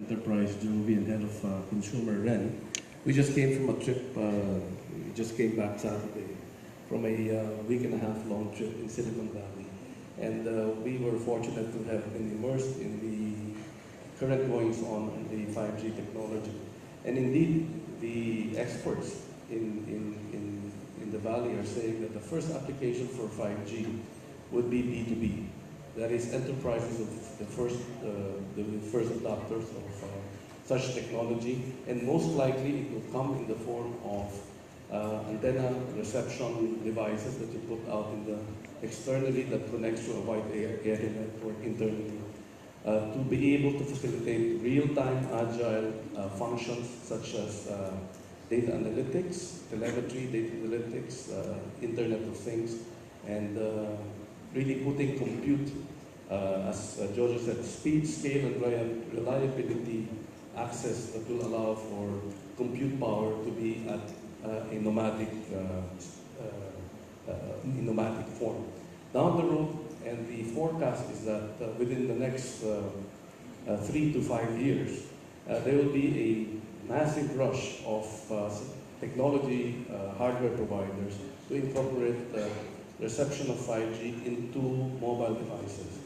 Enterprise Jovi and head of consumer Ren. We just came from a trip, we just came back Saturday from a week and a half long trip in Silicon Valley. And we were fortunate to have been immersed in the current goings on in the 5G technology. And indeed, the experts in the Valley are saying that the first application for 5G would be B2B. That is, enterprises of the first adopters of such technology, and most likely it will come in the form of antenna reception devices that you put out in the externally that connects to a wide area network internally. To be able to facilitate real-time agile functions such as data analytics, telemetry, data analytics, Internet of Things, and really putting compute, as Jojo said, speed, scale, and reliability access that will allow for compute power to be at in nomadic form. Down the road, and the forecast is that within the next 3 to 5 years, there will be a massive rush of technology hardware providers to incorporate reception of 5G into mobile devices.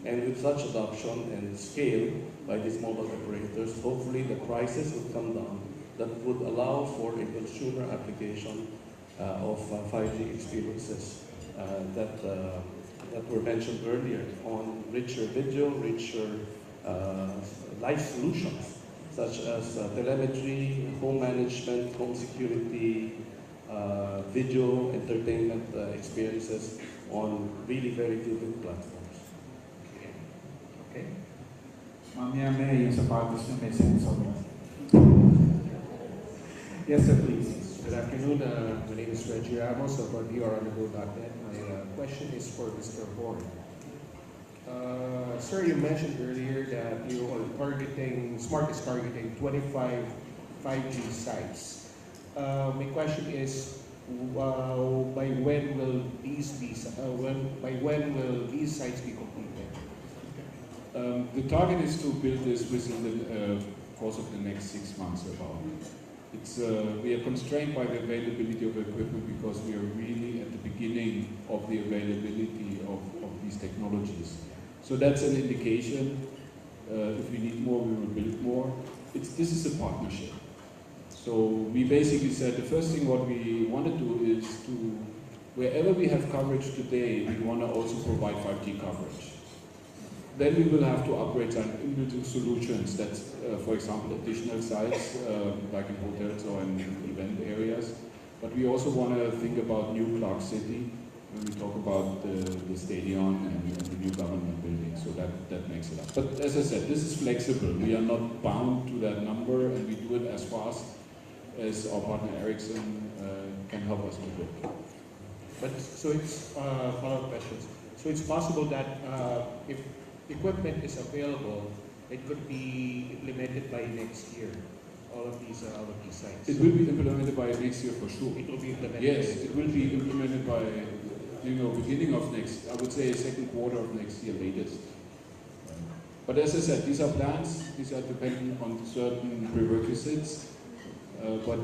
And with such adoption and scale by these mobile operators, hopefully the prices will come down that would allow for a consumer application of 5G experiences that were mentioned earlier on richer video, richer life solutions, such as telemetry, home management, home security, video entertainment experiences on really very vivid platforms. Okay. Mamaya yung sapatos niya may sensor. Yes, sir, please. Good afternoon. My name is Reggie Ramos of VROnthego.net. My question is for Mr. Horn. Sir, you mentioned earlier that you are targeting, Smart is targeting 25 5G sites. My question is, by when will these sites be completed? The target is to build this within the course of the next 6 months about. We are constrained by the availability of equipment because we are really at the beginning of the availability of these technologies. So that's an indication. If we need more, we will build more. This is a partnership. So we basically said the first thing what we want to do is to, wherever we have coverage today, we want to also provide 5G coverage. Then we will have to upgrade some individual solutions. That's, for example, additional sites, like in hotels or in event areas. But we also want to think about new Clark City when we talk about the stadium and the new government building. So that makes it up. But as I said, this is flexible. We are not bound to that number, and we do it as fast as our partner Ericsson can help us to do it. But so it's follow-up questions. So it's possible that if equipment is available, it could be implemented by next year. All of these sites. It will be implemented by next year for sure. It will be implemented. Yes, it will be implemented by beginning of next. I would say second quarter of next year latest. But as I said, these are plans. These are dependent on certain prerequisites. But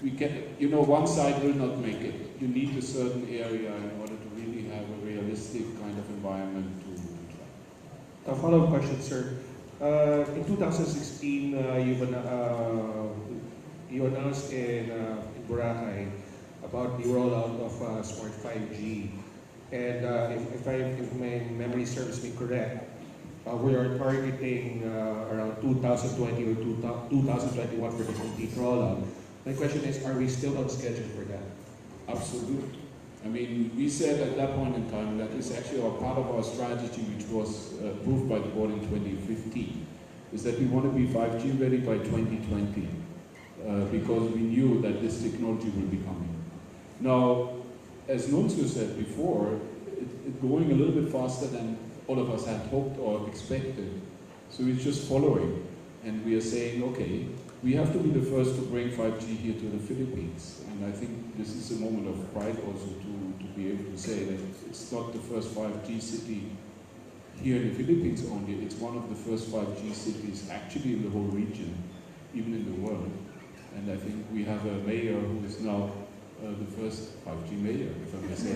we can, one side will not make it. You need a certain area in order to really have a realistic kind of environment to try. A follow-up question, sir. In 2016, you announced in Boracay about the rollout of Smart 5G. And if my memory serves me correct, we are targeting around 2020 or 2021 for the complete rollout. My question is, are we still on schedule for that? Absolutely. I mean, we said at that point in time that is actually part of our strategy, which was approved by the board in 2015, is that we want to be 5G ready by 2020 because we knew that this technology will be coming. Now, as Nunzio said before, it's going a little bit faster than all of us had hoped or expected. So it's just following. And we are saying, okay, we have to be the first to bring 5G here to the Philippines. And I think this is a moment of pride also to be able to say that it's not the first 5G city here in the Philippines only, it's one of the first 5G cities actually in the whole region, even in the world. And I think we have a mayor who is now the first 5G mayor, if I may say.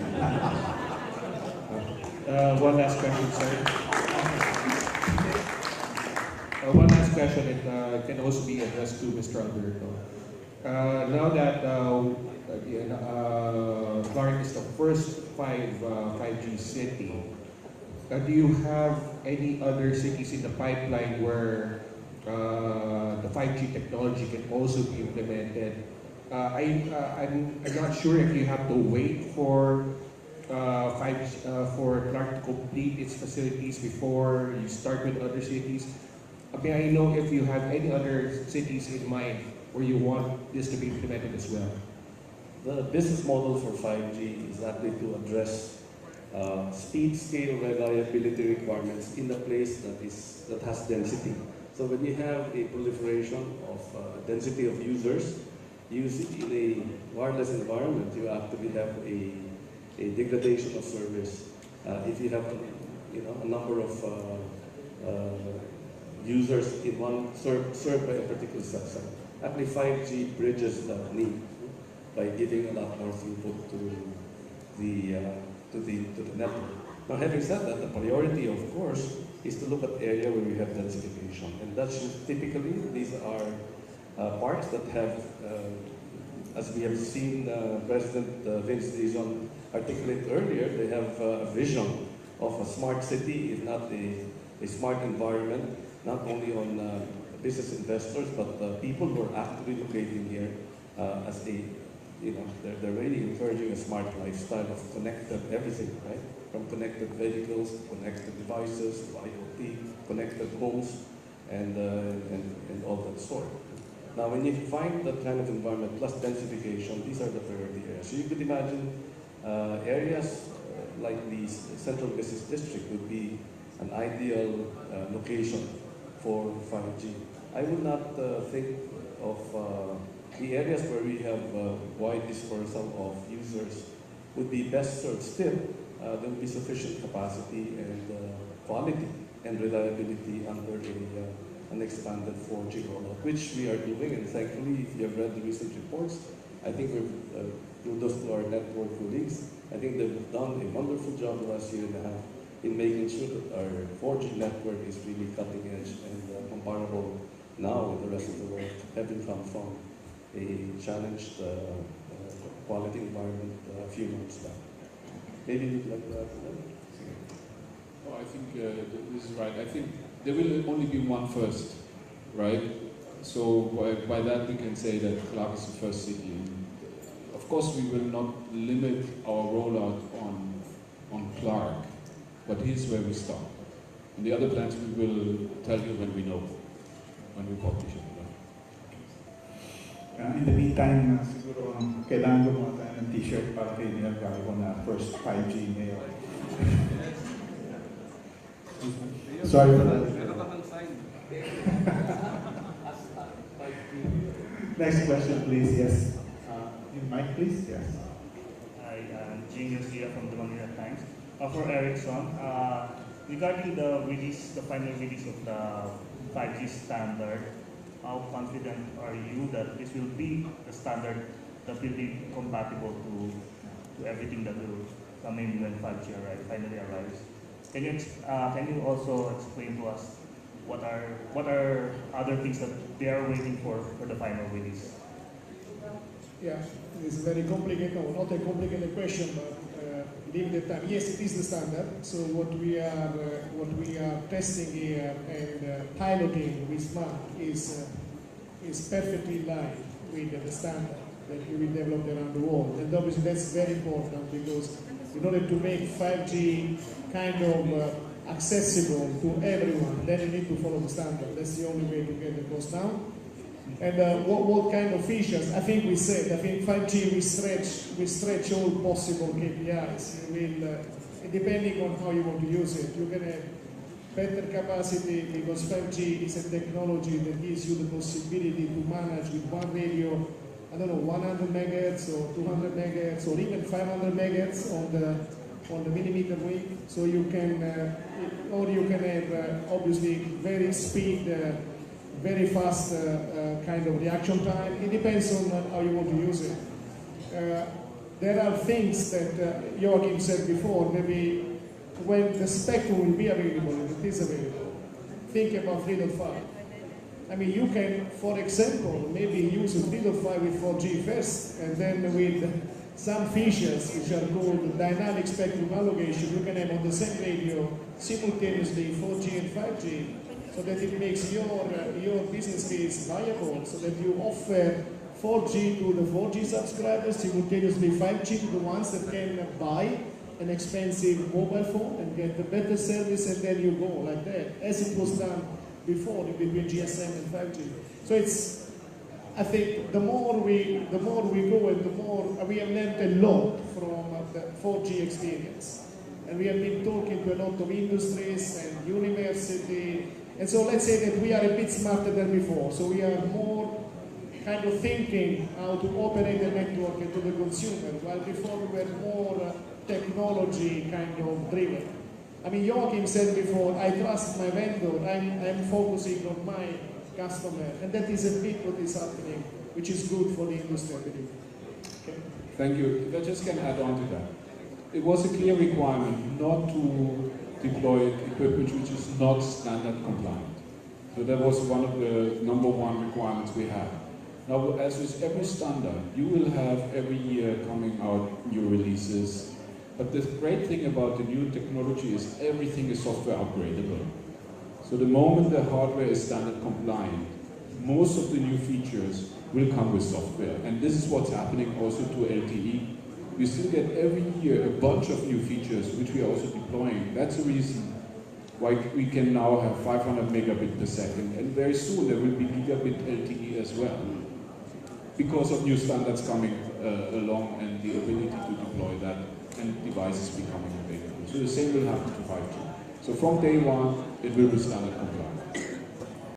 One last question, sir. One last question, it can also be addressed to Mr. Alberto. Now that Clark is the first 5G city, do you have any other cities in the pipeline where the 5G technology can also be implemented? I'm not sure if you have to wait for for Clark to complete its facilities before you start with other cities. May I know if you have any other cities in mind where you want this to be implemented as well? The business model for 5G is actually to address speed, scale, reliability requirements in a place that has density. So when you have a proliferation of density of users, use it in a wireless environment, you actually have a degradation of service. If you have a number of users in one served by a particular subset, actually 5G bridges that need by giving a lot more throughput to the network. Now, having said that, the priority, of course, is to look at area where we have densification, and that's typically these are parks that have, as we have seen President Vince Dizon articulate earlier, they have a vision of a smart city, if not a smart environment, not only on business investors, but people who are actively locating here as a, they're really encouraging a smart lifestyle of connected everything, right? From connected vehicles, connected devices, IoT, connected homes, and all that sort. Now, when you find that kind of environment plus densification, these are the priority areas. So you could imagine areas like the Central Business District would be an ideal location for 5G. I would not think of the areas where we have wide dispersal of users would be best served still. There will be sufficient capacity and quality and reliability under an expanded 4G rollout, which we are doing. And thankfully, if you have read the recent reports, I think we've, kudos to our network colleagues, I think they've done a wonderful job the last year and a half in making sure that our 4G network is really cutting edge and comparable now with the rest of the world, having come from a challenged quality environment a few months back. Maybe you'd like to add to that? Oh, I think this is right. I think there will only be one first, right? So by that we can say that Clark is the first city. Of course, we will not limit our rollout on Clark, but here's where we stop. And the other plans we will tell you when we know, when we publish it. In the meantime, siguro kailangan gumawa tayo ng t-shirt para kay Neil Garbo na first 5G mail. Sorry for that. Next question, please. Yes. Mike, please. Yes. Hi, Jing Garcia from the Manila Times. For Ericsson, regarding the final release of the 5G standard, how confident are you that this will be the standard that will be compatible to everything that will come in when 5G finally arrives? Can you also explain to us what are other things that they are waiting for the final release? Yeah, it's a very complicated, no, not a complicated question, but leave the time. Yes, it is the standard. So what we are testing here and piloting with Mark is perfectly in line with the standard that we will develop around the world. And obviously that's very important because in order to make 5G kind of accessible to everyone, then you need to follow the standard. That's the only way to get the cost down. And what kind of features? I think 5G we stretch all possible KPIs. Depending on how you want to use it, you can have better capacity because 5G is a technology that gives you the possibility to manage with one radio, I don't know, 100 megahertz or 200 megahertz or even 500 megahertz on the on the millimeter wave, so you can, or you can have obviously very speed, very fast kind of reaction time. It depends on how you want to use it. There are things that Joachim said before, maybe when the spectrum will be available, and it is available, think about 3.5. I mean, you can, for example, maybe use a 3.5 with 4G first, and then with some features which are called dynamic spectrum allocation, you can have on the same radio simultaneously 4G and 5G, so that it makes your business case viable, so that you offer 4G to the 4G subscribers, simultaneously 5G to the ones that can buy an expensive mobile phone and get the better service, and then you go like that, as it was done before between GSM and 5G. So it's, I think the more we go and the more we have learned a lot from the 4G experience. And we have been talking to a lot of industries and university. And so let's say that we are a bit smarter than before. So we are more kind of thinking how to operate the network and to the consumer, while before we were more technology kind of driven. I mean, Joachim said before, I trust my vendor, I'm focusing on my customer, and that is a bit what is happening, which is good for the industry, I believe. Okay. Thank you. If I just can add on to that. It was a clear requirement not to deploy equipment which is not standard compliant. So that was one of the #1 requirements we have. Now, as with every standard, you will have every year coming out new releases. But the great thing about the new technology is everything is software upgradable. So the moment the hardware is standard compliant, most of the new features will come with software. And this is what's happening also to LTE. We still get every year a bunch of new features which we are also deploying. That's the reason why we can now have 500 megabit per second. And very soon there will be gigabit LTE as well, because of new standards coming along and the ability to deploy that and devices becoming available. So the same will happen to 5G. So from day one, it will be standard compliant.